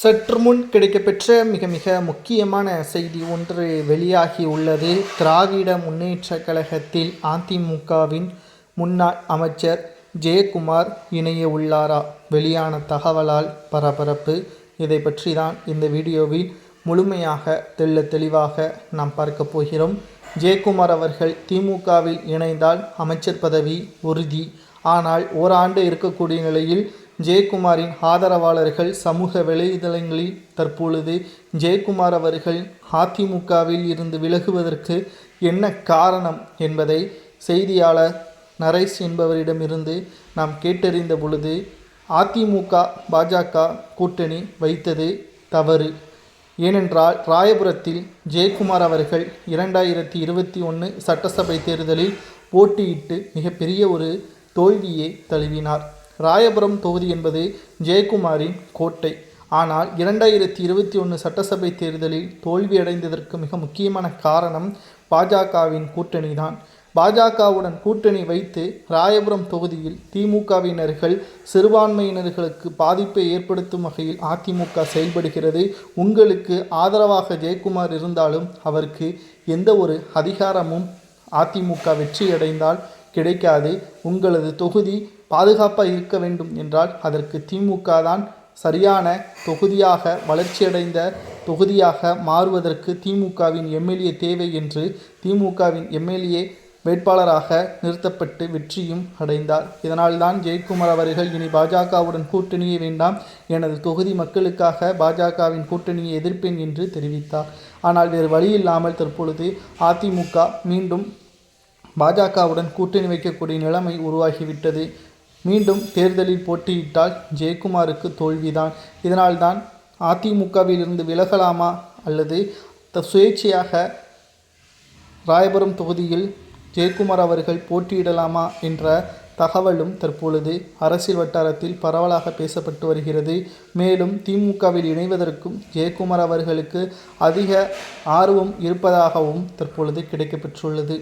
சற்று முன் கிடைக்கப்பெற்ற மிக முக்கியமான செய்தி ஒன்று வெளியாகி உள்ளது. திராவிட முன்னேற்றக் கழகத்தில் அதிமுகவின் முன்னாள் அமைச்சர் ஜெயக்குமார் இணைய உள்ளாரா? வெளியான தகவலால் பரபரப்பு. இதை பற்றி தான் இந்த வீடியோவில் முழுமையாக தெளிவாக நாம் பார்க்க போகிறோம். ஜெயக்குமார் அவர்கள் திமுகவில் இணைந்தால் அமைச்சர் பதவி உறுதி. ஆனால் ஓராண்டு இருக்கக்கூடிய நிலையில் ஜெயக்குமாரின் ஆதரவாளர்கள் சமூக வலைதளங்களில் தற்பொழுது ஜெயக்குமார் அவர்கள் அதிமுகவில் இருந்து விலகுவதற்கு என்ன காரணம் என்பதை செய்தியாளர் நரேஷ் என்பவரிடமிருந்து நாம் கேட்டறிந்த பொழுது, அதிமுக பாஜக கூட்டணி வைத்தது தவறு. ஏனென்றால் ராயபுரத்தில் ஜெயக்குமார் அவர்கள் 2021 சட்டசபை தேர்தலில் போட்டியிட்டு மிகப்பெரிய ஒரு தோல்வியை தழுவினார். ராயபுரம் தொகுதி என்பது ஜெயக்குமாரின் கோட்டை. ஆனால் 2021 சட்டசபை தேர்தலில் தோல்வியடைந்ததற்கு மிக முக்கியமான காரணம் பாஜகவின் கூட்டணி தான். பாஜகவுடன் கூட்டணி வைத்து ராயபுரம் தொகுதியில் திமுகவினர்கள் சிறுபான்மையினர்களுக்கு பாதிப்பை ஏற்படுத்தும் வகையில் அதிமுக செயல்படுகிறது. உங்களுக்கு ஆதரவாக ஜெயக்குமார் இருந்தாலும் அவருக்கு எந்த ஒரு அதிகாரமும் அதிமுக வெற்றியடைந்தால் கிடைக்காது. உங்களது தொகுதி பாதுகாப்பாக இருக்க வேண்டும் என்றால் அதற்கு திமுக தான் சரியான தொகுதியாக, வளர்ச்சியடைந்த தொகுதியாக மாறுவதற்கு திமுகவின் எம்எல்ஏ தேவை என்று திமுகவின் எம்எல்ஏ வேட்பாளராக நிறுத்தப்பட்டு வெற்றியும் அடைந்தார். இதனால்தான் ஜெயக்குமார் அவர்கள் இனி பாஜகவுடன் கூட்டணியே வேண்டாம், எனது தொகுதி மக்களுக்காக பாஜகவின் கூட்டணியை எதிர்ப்பேன் என்று தெரிவித்தார். ஆனால் வேறு வழியில்லாமல் தற்பொழுது அதிமுக மீண்டும் பாஜகவுடன் கூட்டணி வைக்கக்கூடிய நிலைமை உருவாகிவிட்டது. மீண்டும் தேர்தலில் போட்டியிட்டால் ஜெயக்குமாருக்கு தோல்விதான். இதனால்தான் அதிமுகவில் இருந்து விலகலாமா அல்லது சுயேட்சையாக ராயபுரம் தொகுதியில் ஜெயக்குமார் அவர்கள் போட்டியிடலாமா என்ற தகவலும் தற்பொழுது அரசியல் வட்டாரத்தில் பரவலாக பேசப்பட்டு வருகிறது. மேலும் திமுகவில் இணைவதற்கும் ஜெயக்குமார் அவர்களுக்கு அதிக ஆர்வம் இருப்பதாகவும் தற்பொழுது கிடைக்கப்பெற்றுள்ளது.